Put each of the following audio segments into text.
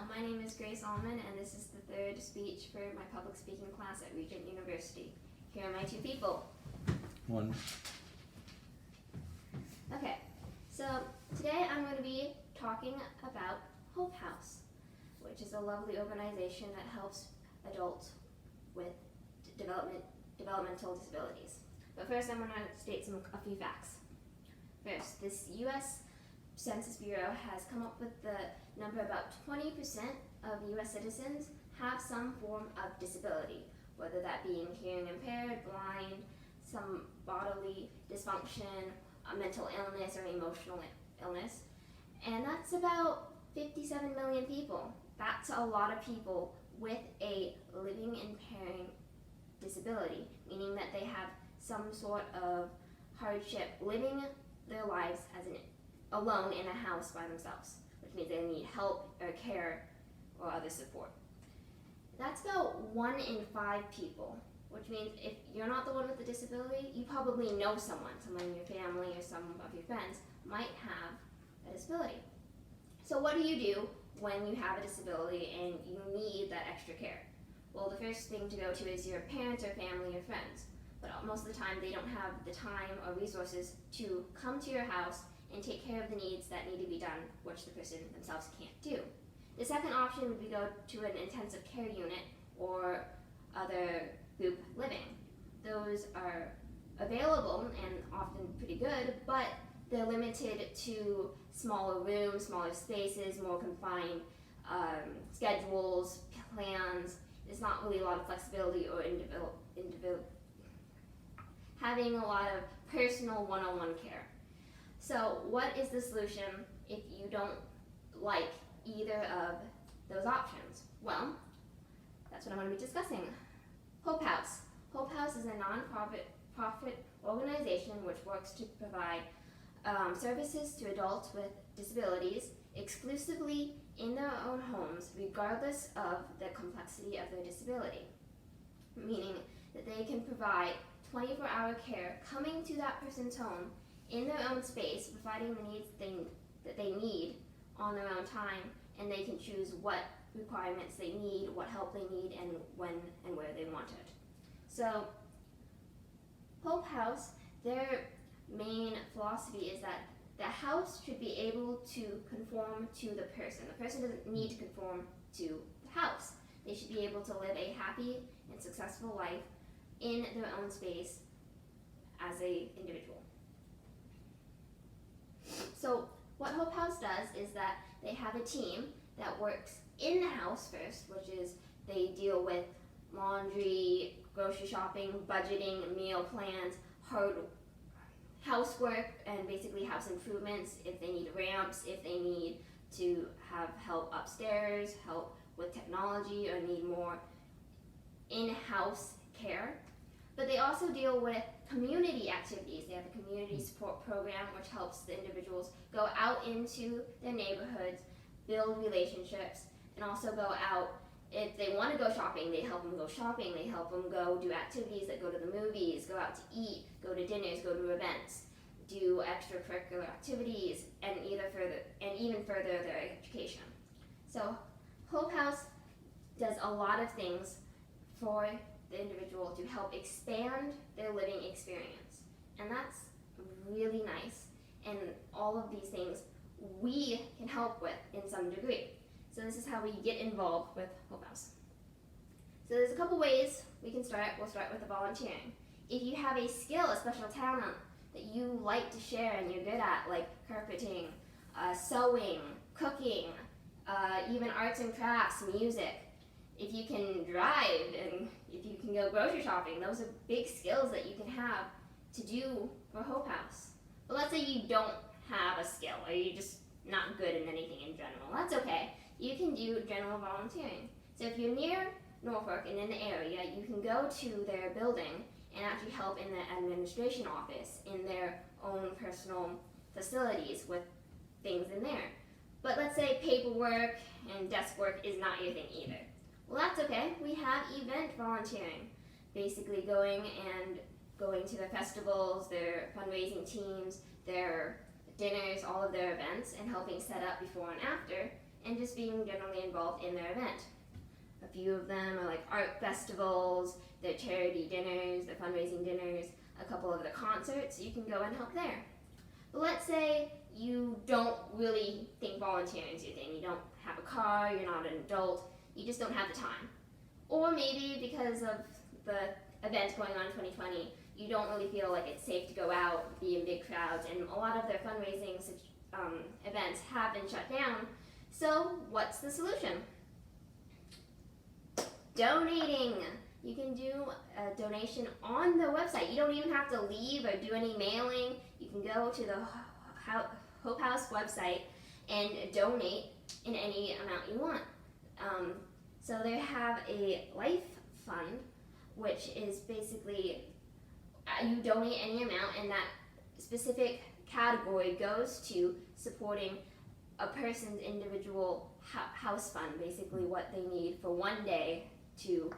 my name is Grace Allman, and this is the third speech for my public speaking class at Regent University. Here are my two people. One. Okay, so today I'm going to be talking about Hope House, which is a lovely organization that helps adults with developmental disabilities. But first I'm going to state a few facts. First, this U.S. Census Bureau has come up with the number about 20% of U.S. citizens have some form of disability, whether that being hearing impaired, blind, some bodily dysfunction, a mental illness, or emotional illness. And that's about 57 million people. That's a lot of people with a living impairing disability, meaning that they have some sort of hardship living their lives alone in a house by themselves, which means they need help or care or other support. That's about 1 in 5 people, which means if you're not the one with the disability, you probably know someone in your family or some of your friends might have a disability. So what do you do when you have a disability and you need that extra care? Well, the first thing to go to is your parents or family or friends, but most of the time they don't have the time or resources to come to your house and take care of the needs that need to be done, which the person themselves can't do. The second option would be go to an intensive care unit or other group living. Those are available and often pretty good, but they're limited to smaller rooms, smaller spaces, more confined schedules, plans. There's not really a lot of flexibility or having a lot of personal one-on-one care. So what is the solution if you don't like either of those options? Well, that's what I'm going to be discussing. Hope House. Hope House is a non-profit organization which works to provide services to adults with disabilities exclusively in their own homes, regardless of the complexity of their disability, meaning that they can provide 24-hour care coming to that person's home in their own space, providing the needs that they need on their own time, and they can choose what requirements they need, what help they need, and when and where they want it. So Hope House, their main philosophy is that the house should be able to conform to the person. The person doesn't need to conform to the house. They should be able to live a happy and successful life in their own space as an individual. So what Hope House does is that they have a team that works in the house first, which is they deal with laundry, grocery shopping, budgeting, meal plans, hard housework, and basically house improvements, if they need ramps, if they need to have help upstairs, help with technology, or need more in-house care. But they also deal with community activities. They have a community support program which helps the individuals go out into their neighborhoods, build relationships, and also go out. If they want to go shopping, they help them go shopping. They help them go do activities that go to the movies, go out to eat, go to dinners, go to events, do extracurricular activities, and even further their education. So Hope House does a lot of things for the individual to help expand their living experience. And that's really nice. And all of these things we can help with in some degree. So this is how we get involved with Hope House. So there's a couple ways we can start. We'll start with the volunteering. If you have a skill, a special talent that you like to share and you're good at, like carpeting, sewing, cooking, even arts and crafts, music, if you can drive and if you can go grocery shopping, those are big skills that you can have to do for Hope House. But let's say you don't have a skill or you're just not good in anything in general. That's okay. You can do general volunteering. So if you're near Norfolk and in the area, you can go to their building and actually help in the administration office in their own personal facilities with things in there. But let's say paperwork and desk work is not your thing either. Well, that's okay. We have event volunteering, basically going to their festivals, their fundraising teams, their dinners, all of their events, and helping set up before and after, and just being generally involved in their event. A few of them are like art festivals, their charity dinners, their fundraising dinners, a couple of the concerts. You can go and help there. But let's say you don't really think volunteering is your thing. You don't have a car, you're not an adult, you just don't have the time. Or maybe because of the events going on in 2020, you don't really feel like it's safe to go out, be in big crowds, and a lot of their fundraising events have been shut down. So what's the solution? Donating. You can do a donation on the website. You don't even have to leave or do any mailing. You can go to the Hope House website and donate in any amount you want. So they have a life fund, which is basically you donate any amount, and that specific category goes to supporting a person's individual house fund, basically what they need for one day to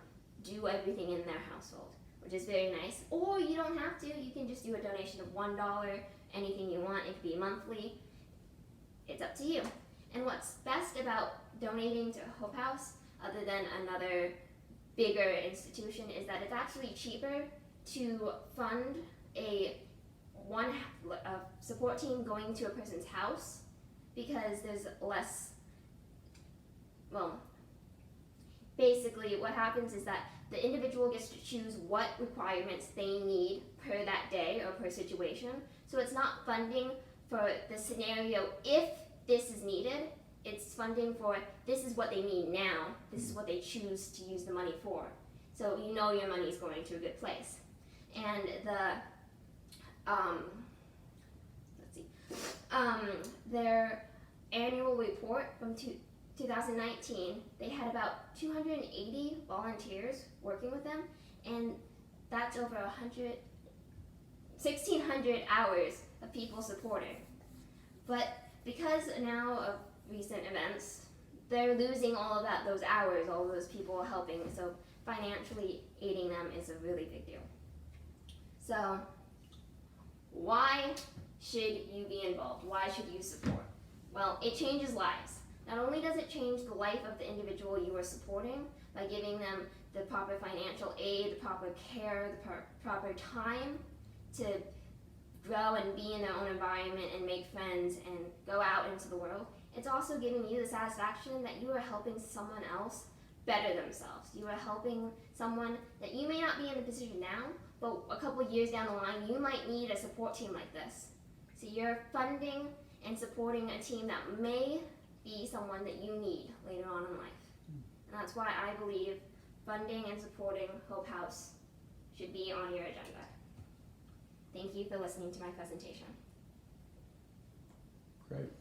do everything in their household, which is very nice. Or you don't have to, you can just do a donation of $1, anything you want. It could be monthly, it's up to you. And what's best about donating to Hope House, other than another bigger institution, is that it's actually cheaper to fund a support team going to a person's house, because there's less, basically what happens is that the individual gets to choose what requirements they need per that day or per situation. So it's not funding for the scenario if this is needed, it's funding for this is what they need now, this is what they choose to use the money for. So you know your money is going to a good place. And their annual report from 2019, they had about 280 volunteers working with them, and that's over 1,600 hours of people supporting. But because now of recent events, they're losing all of those hours, all of those people helping, so financially aiding them is a really big deal. So why should you be involved? Why should you support? Well, it changes lives. Not only does it change the life of the individual you are supporting by giving them the proper financial aid, the proper care, the proper time to grow and be in their own environment and make friends and go out into the world, it's also giving you the satisfaction that you are helping someone else better themselves. You are helping someone that you may not be in the position now, but a couple years down the line, you might need a support team like this. So you're funding and supporting a team that may be someone that you need later on in life. And that's why I believe funding and supporting Hope House should be on your agenda. Thank you for listening to my presentation. Great.